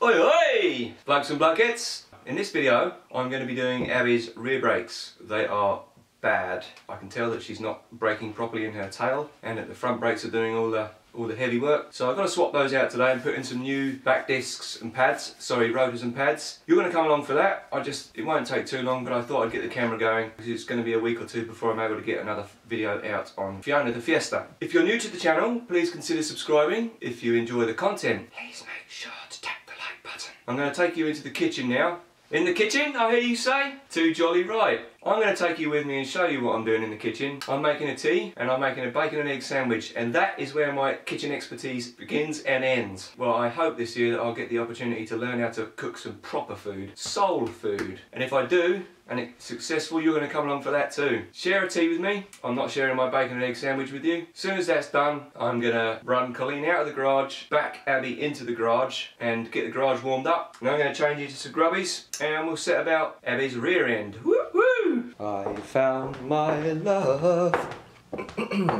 Oi oi! Blokes and Blokettes! In this video I'm going to be doing Abby's rear brakes. They are bad. I can tell that she's not braking properly in her tail and that the front brakes are doing all the heavy work. So I've got to swap those out today and put in some new back discs and pads, sorry, rotors and pads. You're going to come along for that. It won't take too long, but I thought I'd get the camera going because it's going to be a week or two before I'm able to get another video out on Fiona the Fiesta. If you're new to the channel, please consider subscribing. If you enjoy the content, please make sure to tap the like button. I'm going to take you into the kitchen now. In the kitchen, I hear you say? Too jolly right. I'm going to take you with me and show you what I'm doing in the kitchen. I'm making a tea and I'm making a bacon and egg sandwich, and that is where my kitchen expertise begins and ends. Well, I hope this year that I'll get the opportunity to learn how to cook some proper food, soul food. And if I do, and it's successful, you're going to come along for that too. Share a tea with me. I'm not sharing my bacon and egg sandwich with you. As soon as that's done, I'm going to run Colleen out of the garage, back Abby into the garage and get the garage warmed up. And I'm going to change into some grubbies and we'll set about Abby's rear end. Woo woo! I found my love.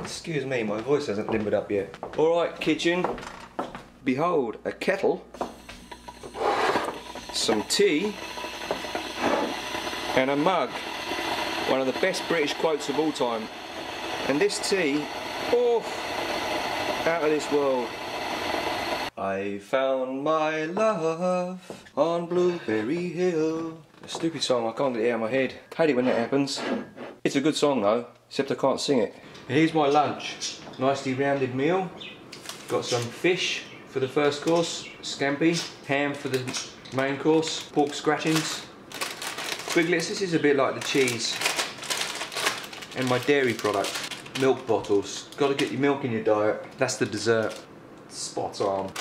Excuse me, my voice hasn't limbered up yet. Alright, kitchen. Behold, a kettle, some tea, and a mug. One of the best British quotes of all time. And this tea, oh, out of this world. I found my love on Blueberry Hill. A stupid song, I can't get it out of my head. Hate it when that happens. It's a good song though, except I can't sing it. Here's my lunch. Nicely rounded meal. Got some fish for the first course, scampi, ham for the main course, pork scratchings. Twiglets, this is a bit like the cheese. And my dairy product, milk bottles. Got to get your milk in your diet. That's the dessert. Spot on.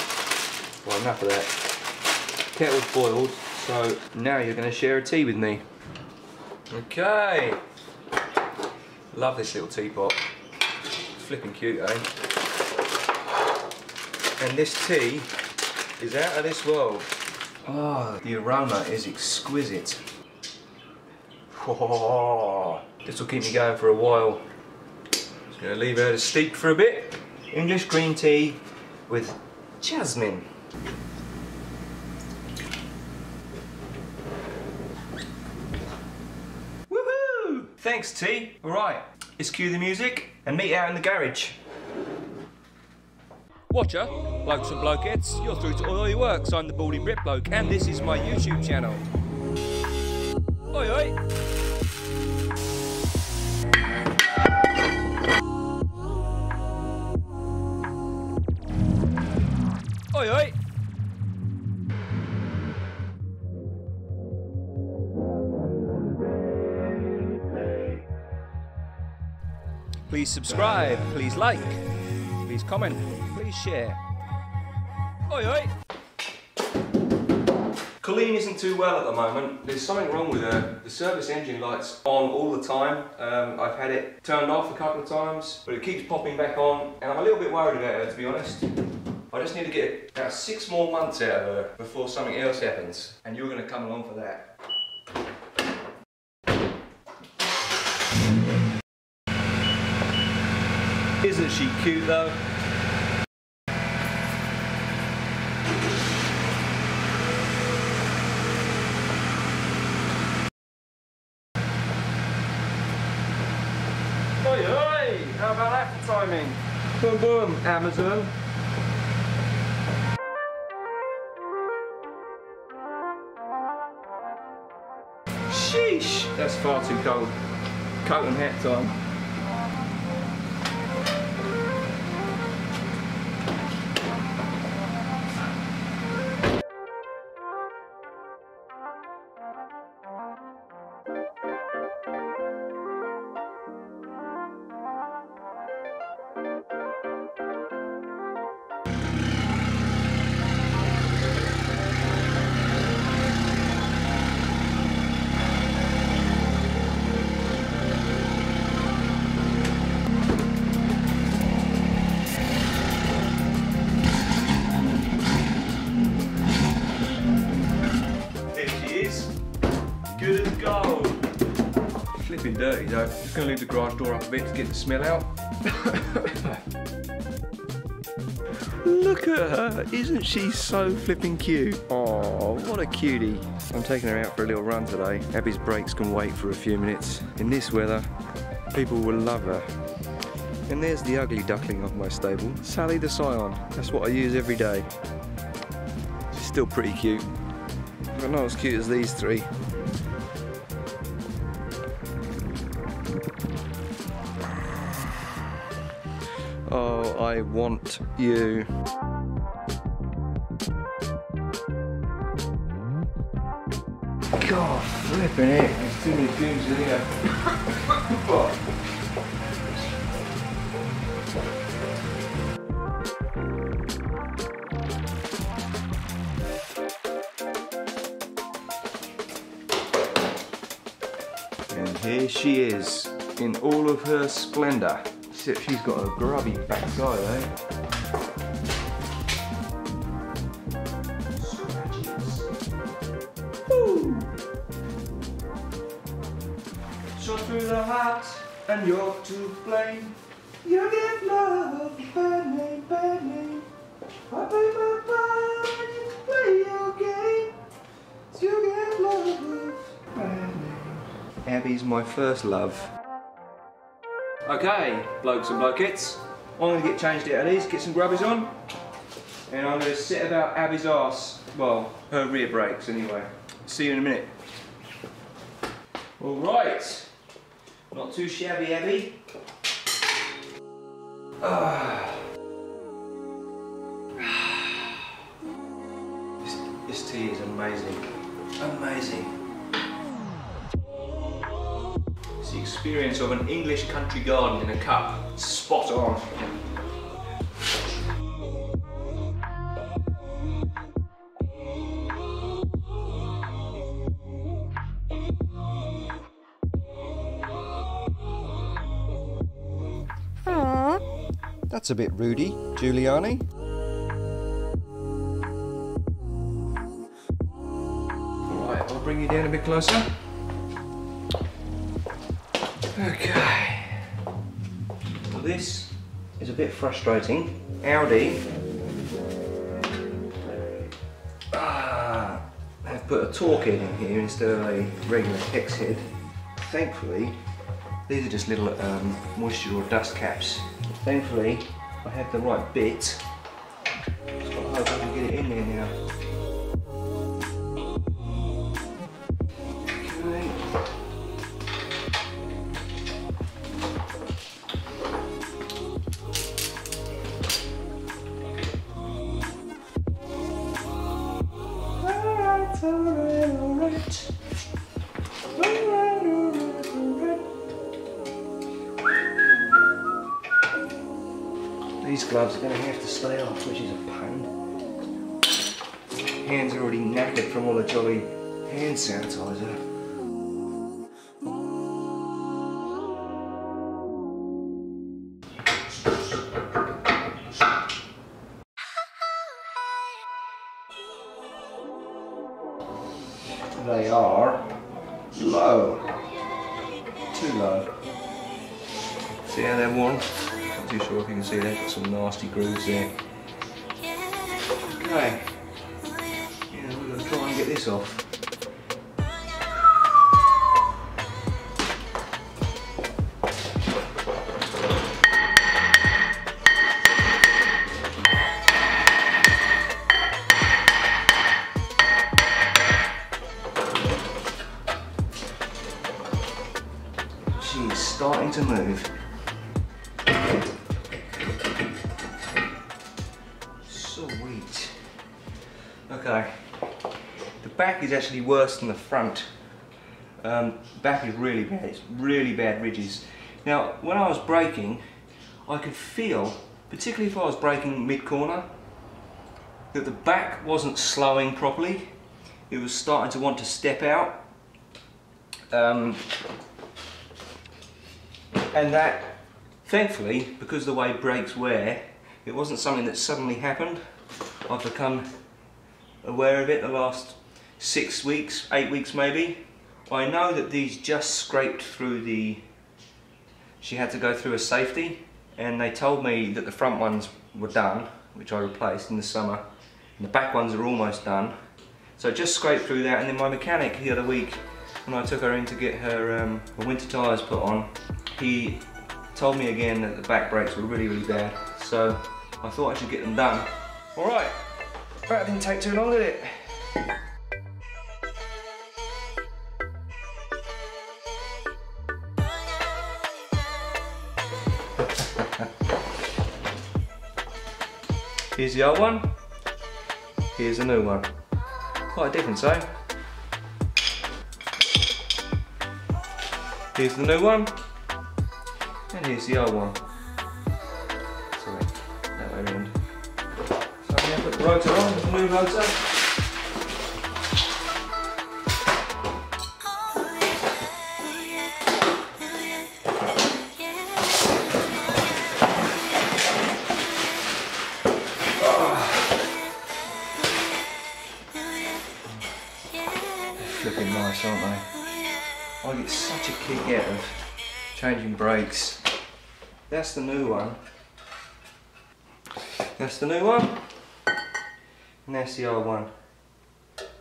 Well, enough of that. Kettle's boiled, so now you're going to share a tea with me. Okay. Love this little teapot. Flipping cute, eh? And this tea is out of this world. Oh, the aroma is exquisite. Oh, this will keep me going for a while. Just going to leave her to steep for a bit. English green tea with jasmine. Woohoo! Thanks, tea. Alright, let's cue the music and meet out in the garage. Watcher, Blokes and Blokettes, you're through to Oi Works. I'm the Baldy Brit Bloke and this is my YouTube channel. Oi oi! Oi oi! Please subscribe, please like, please comment, please share. Oi oi! Colleen isn't too well at the moment. There's something wrong with her. The service engine light's on all the time. I've had it turned off a couple of times, but it keeps popping back on, and I'm a little bit worried about her, to be honest. I just need to get about 6 more months out of her before something else happens, and you're going to come along for that. Isn't she cute though? Oi oi! How about that for timing? Boom boom, Amazon. Sheesh! That's far too cold. Coat and hat time. Good as gold. Flipping dirty though. Just going to leave the garage door up a bit to get the smell out. Look at her, isn't she so flipping cute? Oh, what a cutie. I'm taking her out for a little run today. Abby's brakes can wait for a few minutes. In this weather, people will love her. And there's the ugly duckling of my stable, Sally the Scion. That's what I use every day. She's still pretty cute, but not as cute as these three. Oh, I want you. God, flipping it. There's too many fumes in here. And here she is, in all of her splendour. Except she's got a grubby backside, eh? Woo! Shot through the heart, and you're to blame. You give love a bad name, bad name. I play my part, you play your game. You give love a bad name. Abby's my first love. Okay, blokes and blokettes, I'm going to get changed out of these, get some grubbies on, and I'm going to set about Abby's arse, well, her rear brakes anyway. See you in a minute. Alright, not too shabby, Abby. This tea is amazing, amazing. The experience of an English country garden in a cup. Spot on. That's a bit Rudy, Giuliani. Alright, I'll bring you down a bit closer. Okay, well, this is a bit frustrating. Audi have put a torque head in here instead of a regular hex head. Thankfully, these are just little moisture or dust caps. Thankfully, I have the right bit, so I hope I can get it in there now. These gloves are going to have to stay off, which is a pain. Hands are already knackered from all the jolly hand sanitizer. They are low, too low. See how they're worn? Not too sure if you can see that, got some nasty grooves there. Okay, yeah, we're going to try and get this off. She's starting to move. Sweet. Okay. The back is actually worse than the front. Back is really bad. It's really bad ridges. Now, when I was braking, I could feel, particularly if I was braking mid-corner, that the back wasn't slowing properly. It was starting to want to step out. And that, thankfully, because of the way brakes wear, it wasn't something that suddenly happened. I've become aware of it the last 6 weeks, 8 weeks maybe. I know that these just scraped through the... She had to go through a safety, and they told me that the front ones were done, which I replaced in the summer. And the back ones are almost done. So just scraped through that, and then my mechanic the other week, when I took her in to get her winter tyres put on, he told me again that the back brakes were really, really bad. So I thought I should get them done. Alright, that didn't take too long, did it? Here's the old one, here's the new one. Quite a difference, eh? Here's the new one, and here's the old one. Sorry, that way around. So I'm going to put the rotor on, the new rotor. Flipping nice, aren't they? I get such a kick out of changing brakes. That's the new one. That's the new one. And that's the old one.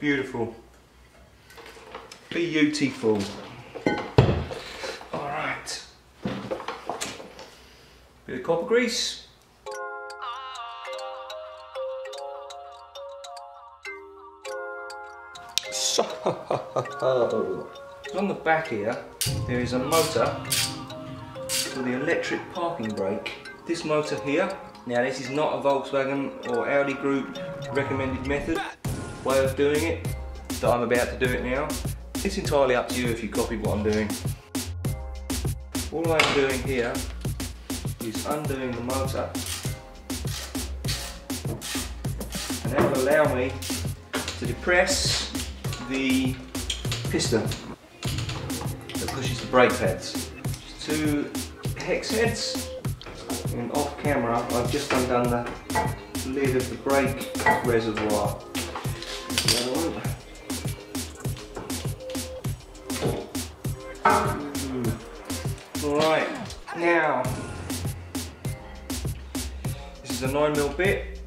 Beautiful. Beautiful. Alright. Bit of copper grease. So, on the back here, there is a motor for the electric parking brake. This motor here, now this is not a Volkswagen or Audi group recommended method, way of doing it, that I'm about to do it now. It's entirely up to you if you copy what I'm doing. All I'm doing here is undoing the motor, and that will allow me to depress the piston that pushes the brake pads. Just 2 hex heads, and off camera I've just undone the lid of the brake reservoir. The other one. Alright, now this is a 9mm bit,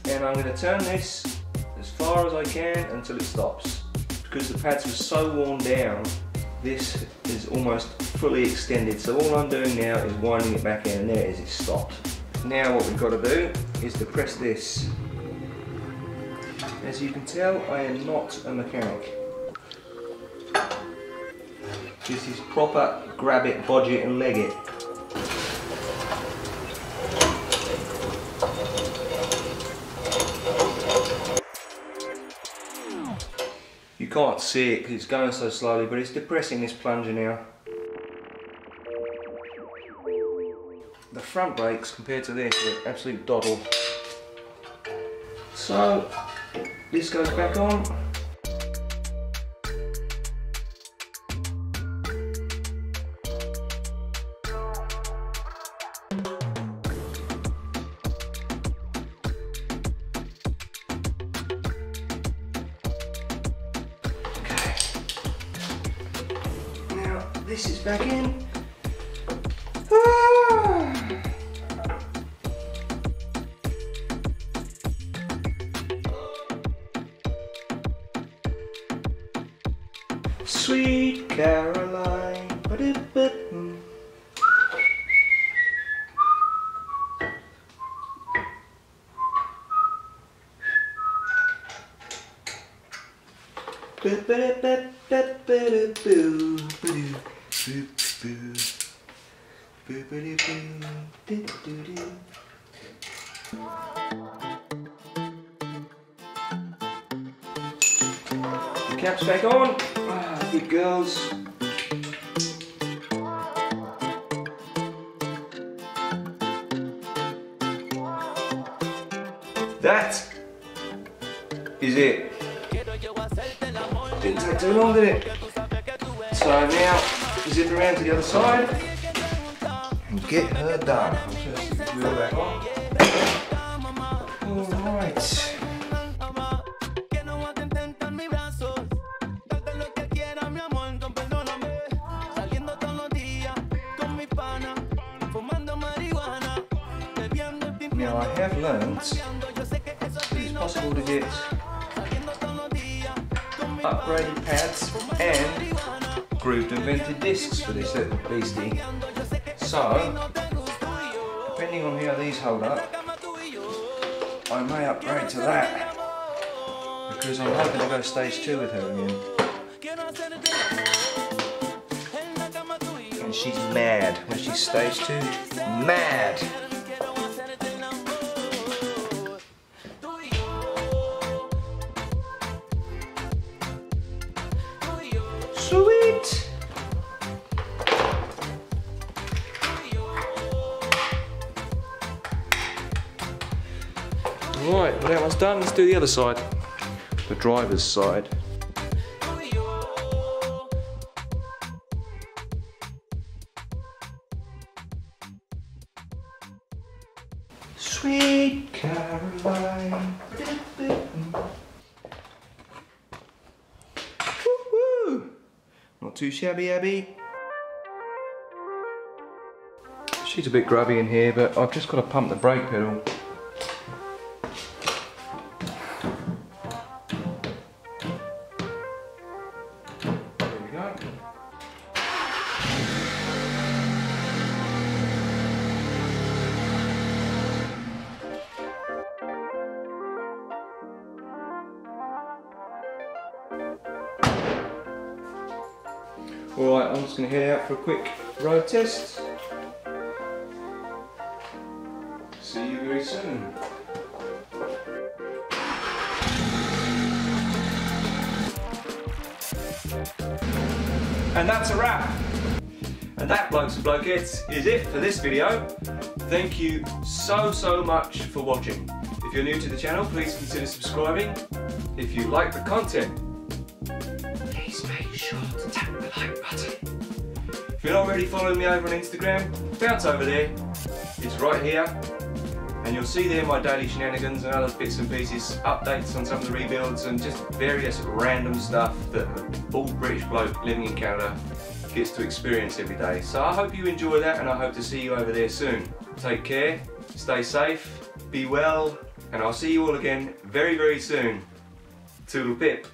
and I'm going to turn this as far as I can until it stops. Because the pads were so worn down, this is almost fully extended. So all I'm doing now is winding it back in, and there it is, it's stopped. Now what we've got to do is to press this. As you can tell, I am not a mechanic. This is proper grab it, bodge it and leg it. You can't see it because it's going so slowly, but it's depressing this plunger now. The front brakes compared to this are absolute doddle. So this goes back on. This is back in. Sweet Caroline. The cap's back on. Ah, good girls. That is it. Didn't take too long, did it? So now zip around to the other side and get her done. I'll just stick the wheel back on. Alright. Now I have learned able to get upgraded pads and grooved and vented discs for this little beastie. So, depending on how these hold up, I may upgrade to that, because I'm hoping to go stage 2 with her again. And she's mad when she's stage 2. Mad! Sweet! Right, well that one's done. Let's do the other side. The driver's side. Sweet Caroline. Woo-woo. Not too shabby abby. She's a bit grubby in here, but I've just got to pump the brake pedal. Alright, I'm just going to head out for a quick road test. See you very soon. And that's a wrap. And that, blokes and blokettes, is it for this video. Thank you so much for watching. If you're new to the channel, please consider subscribing. If you like the content, please make sure to tap the like button. If you're not already following me over on Instagram, bounce over there. It's right here. And you'll see there my daily shenanigans and other bits and pieces, updates on some of the rebuilds and just various random stuff that a bald British bloke living in Canada gets to experience every day. So I hope you enjoy that, and I hope to see you over there soon. Take care, stay safe, be well, and I'll see you all again very soon. Toodle pip.